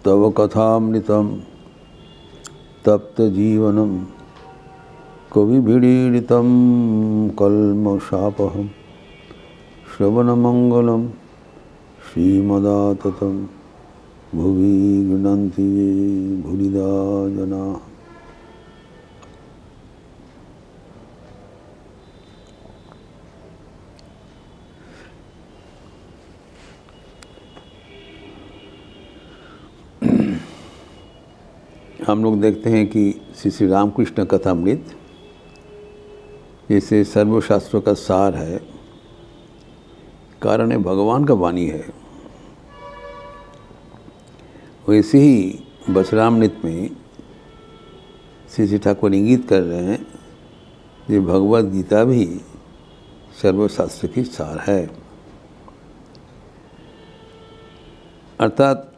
तव कथामृतं तप्तजीवनं कविभिरीडितं कल्मषापहं श्रवणमंगलं श्रीमदाततं भुवि गृह्णन्ति ये भूरिदा जनाः। हम लोग देखते हैं कि श्री रामकृष्ण कथामृत जैसे सर्वशास्त्रों का सार है, कारण है भगवान का वाणी है, वैसे ही बचरामृत में श्री ठाकुर इंगित कर रहे हैं कि भगवद गीता भी सर्वशास्त्र की सार है। अर्थात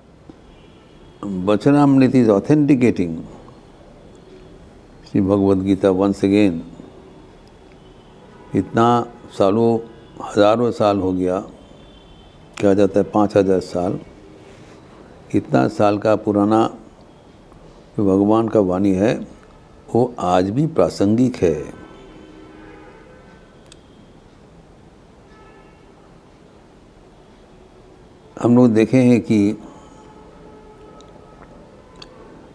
Vachanamrita is authenticating Shri Bhagavad Gita once again. इतना सालों हजारों साल हो गया, कहा जाता है 5000 साल, इतना साल का पुराना जो भगवान का वाणी है वो आज भी प्रासंगिक है। हम लोग देखे हैं कि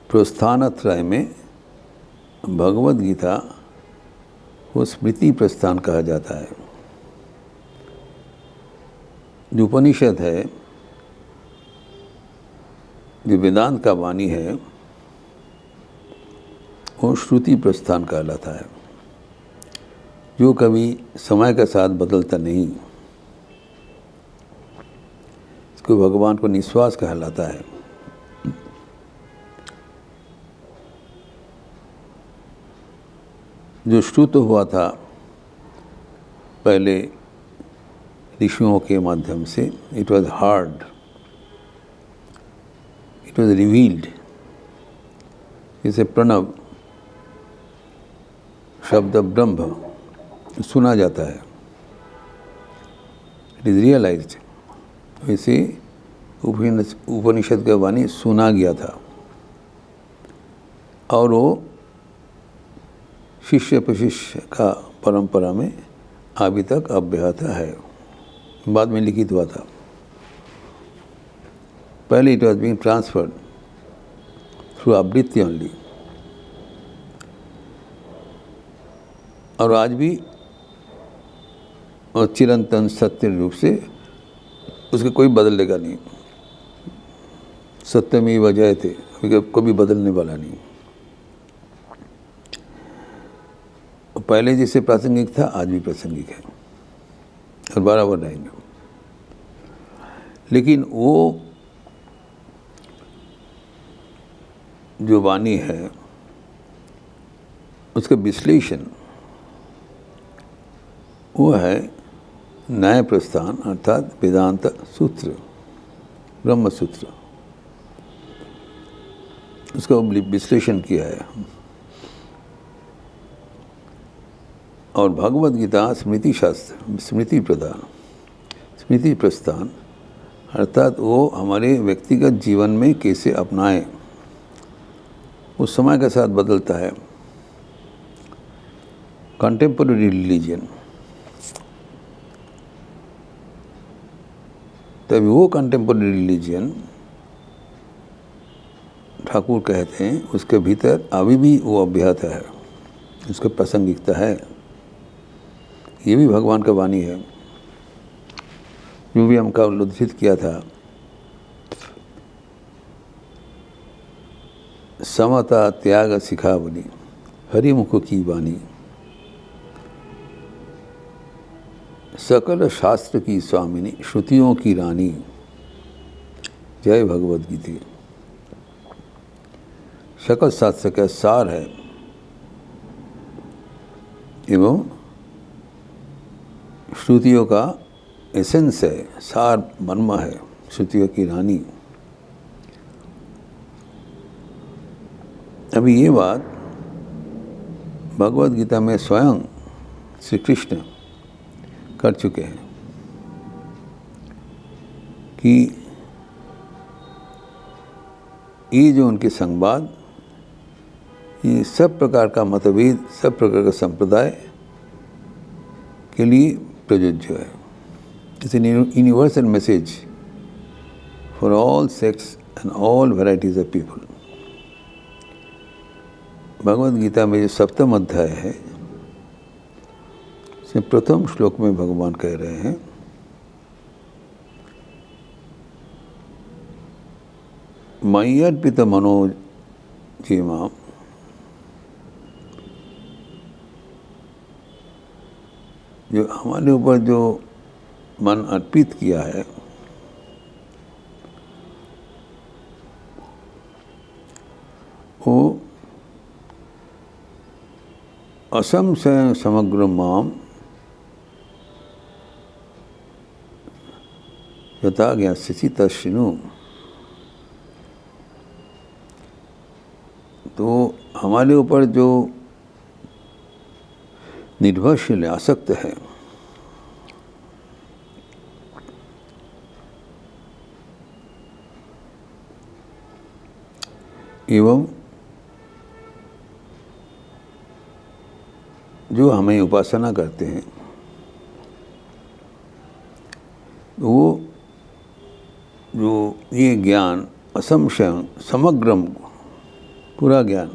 प्रस्थानत्रय में भगवद गीता को स्मृति प्रस्थान कहा जाता है। जो उपनिषद है, जो वेदांत का वाणी है, वो श्रुति प्रस्थान कहलाता है, जो कभी समय के साथ बदलता नहीं। इसको भगवान को निश्वास कहलाता है। जो श्रुत हुआ था पहले ऋषियों के माध्यम से, it was hard, it was revealed. जैसे प्रणव शब्द ब्रह्म सुना जाता है, इट इज रियलाइज्ड। वैसे उपनिषद का वाणी सुना गया था और वो शिष्य प्रशिष्य का परंपरा में अभी तक अव्याहत है। बाद में लिखित हुआ था, पहले it was being transferred through आवृत्ति ओनली, और आज भी और चिरंतन सत्य रूप से उसके कोई बदलेगा नहीं। सत्य में ही वजह थे, कभी बदलने वाला नहीं। पहले जैसे प्रासंगिक था आज भी प्रासंगिक है और बराबर रहेंगे। लेकिन वो जो वाणी है उसका विश्लेषण वो है न्याय प्रस्थान, अर्थात वेदांत सूत्र, ब्रह्म सूत्र, उसका विश्लेषण किया है। और भगवद गीता स्मृति शास्त्र, स्मृति प्रदान, स्मृति प्रस्थान, अर्थात वो हमारे व्यक्तिगत जीवन में कैसे अपनाएं, उस समय के साथ बदलता है। कंटेम्पोरेरी रिलीजन, तभी वो कंटेम्पोरेरी रिलीजन ठाकुर कहते हैं उसके भीतर अभी भी वो अव्याहत है, उसका प्रासंगिकता है। ये भी भगवान का वाणी है, जो भी हमका उद्धृत किया था। समता त्याग सिखावनी, हरिमुख की वाणी, सकल शास्त्र की स्वामिनी, श्रुतियों की रानी, जय भगवद गीता। सकल शास्त्र का सार है एवं श्रुतियों का एसेंस है, सार मर्म है, श्रुतियों की रानी। अभी ये बात भगवद गीता में स्वयं श्री कृष्ण कर चुके हैं कि ये जो उनके संवाद, ये सब प्रकार का मतभेद, सब प्रकार का संप्रदाय के लिए प्रযোज्य है। It's an universal message for all sects and all varieties of people. Bhagavad Gita में जो 7वां अध्याय है, इसमें प्रथम श्लोक में भगवान कह रहे हैं, मयि अर्पित मनो ये माम, जो हमारे ऊपर जो मन अर्पित किया है, वो असंशय समग्र माम यथा ज्ञास्यसि तच्छृणु। तो हमारे ऊपर जो निर्भरशील आसक्त है, एवं जो हमें उपासना करते हैं, वो जो ये ज्ञान असंशय समग्रम, पूरा ज्ञान,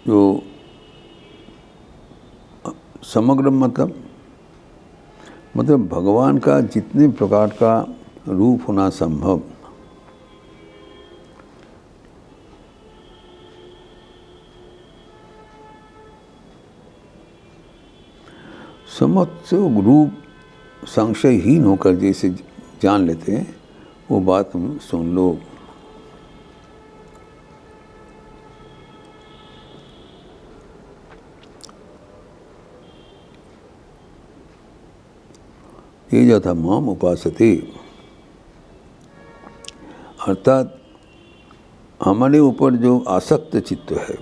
जो समग्र मतलब भगवान का जितने प्रकार का रूप होना संभव, समस्त रूप संशयहीन होकर जैसे जान लेते हैं, वो बात हम सुन लो। ये जो था माम उपासते, अर्थात हमारे ऊपर जो आसक्त चित्त है,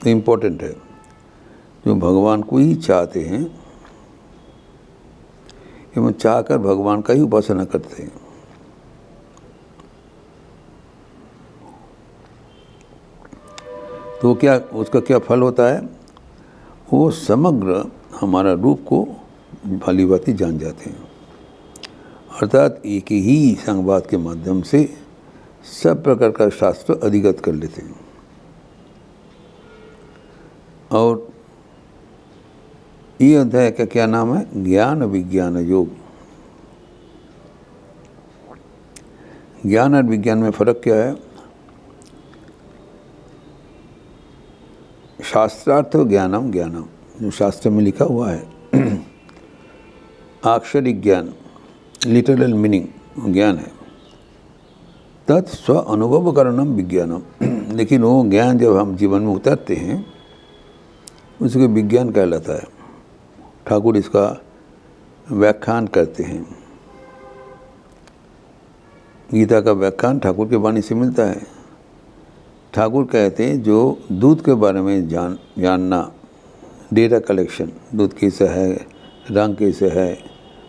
इम्पोर्टेंट है, जो भगवान को ही चाहते हैं एवं चाहकर भगवान का ही उपासना करते हैं, तो क्या उसका क्या फल होता है? वो समग्र हमारा रूप को भली भांति जान जाते हैं, अर्थात एक ही संवाद के माध्यम से सब प्रकार का शास्त्र अधिगत कर लेते हैं। और ये अध्याय का क्या नाम है? ज्ञान विज्ञान योग। ज्ञान और विज्ञान में फर्क क्या है? शास्त्रार्थ ज्ञानम ज्ञानम, जो शास्त्र में लिखा हुआ है, अक्षरिक ज्ञान, लिटरल मीनिंग ज्ञान है। तत् स्व अनुभव करणम विज्ञानम, लेकिन वो ज्ञान जब हम जीवन में उतारते हैं, उसको विज्ञान कहलाता है। ठाकुर इसका व्याख्यान करते हैं। गीता का व्याख्यान ठाकुर के वाणी से मिलता है। ठाकुर कहते हैं जो दूध के बारे में जानना, डेटा कलेक्शन, दूध कैसा है, रंग कैसे है,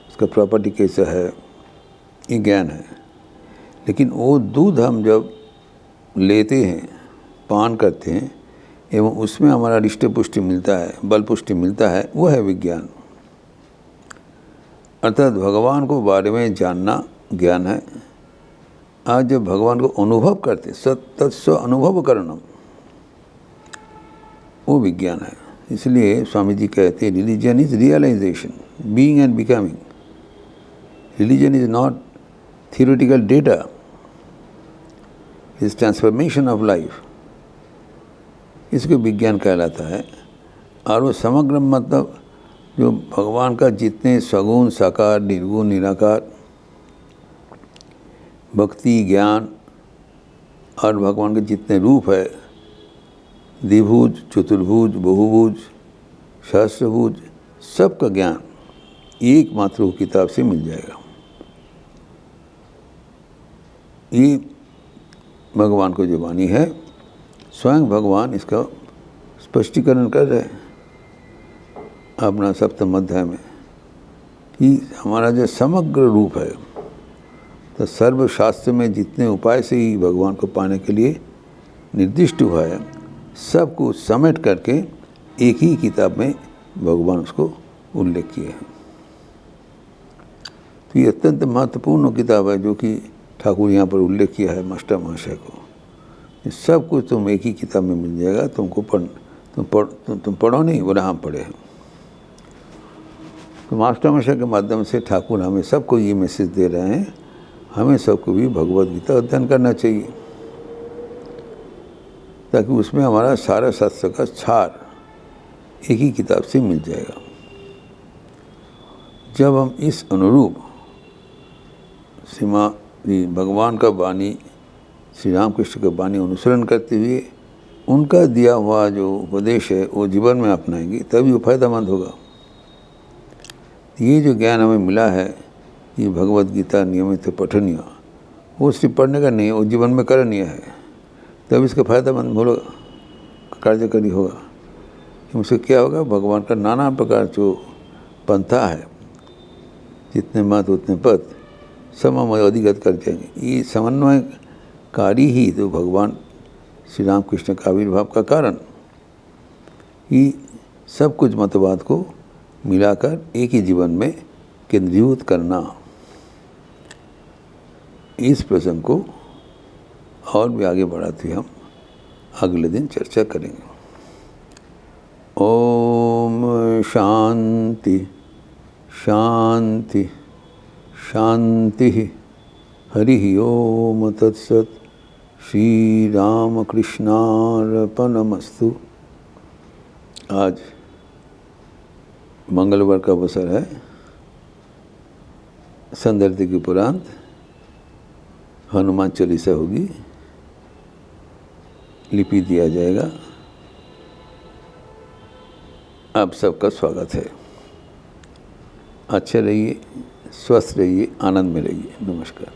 उसका प्रॉपर्टी कैसा है, ये ज्ञान है। लेकिन वो दूध हम जब लेते हैं, पान करते हैं, एवं उसमें हमारा रिष्ट पुष्टि मिलता है, बल पुष्टि मिलता है, वो है विज्ञान। अर्थात भगवान को बारे में जानना ज्ञान है। आज जब भगवान को अनुभव करते, तत्स्व अनुभव करणम, वो विज्ञान है। इसलिए स्वामी जी कहते हैं religion is realisation, being and becoming. Religion is not theoretical data, is transformation of life. इसको विज्ञान कहलाता है। और वो समग्र मतलब जो भगवान का जितने सगुण, साकार, निर्गुण, निराकार, भक्ति, ज्ञान और भगवान के जितने रूप है, द्विभुज, चतुर्भुज, बहुभुज, सहस्त्रभुज, सबका ज्ञान एकमात्र वो किताब से मिल जाएगा। ये भगवान को जो वाणी है, स्वयं भगवान इसका स्पष्टीकरण कर रहे हैं अपना 7वें अध्याय में। कि हमारा जो समग्र रूप है, तो सर्वशास्त्र में जितने उपाय से ही भगवान को पाने के लिए निर्दिष्ट हुआ है, सब कुछ समेट करके एक ही किताब में भगवान उसको उल्लेख किए हैं। तो ये अत्यंत महत्वपूर्ण किताब है जो कि ठाकुर यहाँ पर उल्लेख किया है मास्टर महाशय को। ये सब कुछ तुम एक ही किताब में मिल जाएगा, तुमको तुम पढ़ो नहीं, बोला हम पढ़े हैं। तो मास्टर महाशय के माध्यम से ठाकुर हमें सबको ये मैसेज दे रहे हैं, हमें सबको भी भगवद गीता अध्ययन करना चाहिए, ताकि उसमें हमारा सारा शास्त्र का सार एक ही किताब से मिल जाएगा। जब हम इस अनुरूप भगवान का वाणी, श्री रामकृष्ण का वाणी अनुसरण करते हुए उनका दिया हुआ जो उपदेश है वो जीवन में अपनाएंगे, तभी वो फायदेमंद होगा। ये जो ज्ञान हमें मिला है, ये भगवद गीता नियमित पठनीय, वो सिर्फ पढ़ने का नहीं, वो जीवन में करणीय है, तब इसका फायदेमंद होगा, कार्यकरी होगा। उससे क्या होगा, भगवान का नाना प्रकार जो पंथा है, जितने मत उतने पद, सब हम अधिगत कर जाएंगे। ये समन्वयकारी ही तो भगवान श्री रामकृष्ण का आविर्भाव का कारण, ये सब कुछ मतवाद को मिलाकर एक ही जीवन में केंद्रीभूत करना। इस प्रसंग को और भी आगे बढ़ाते हम अगले दिन चर्चा करेंगे। ओम शांति शांति शांति। हरि ओम तत्सत। श्री रामकृष्णार्पणमस्तु। आज मंगलवार का अवसर है, संदर्भ के उपरांत हनुमान चालीसा होगी, लिपि दिया जाएगा। आप सबका स्वागत है। अच्छे रहिए, स्वस्थ रहिए, आनंद में रहिए। नमस्कार।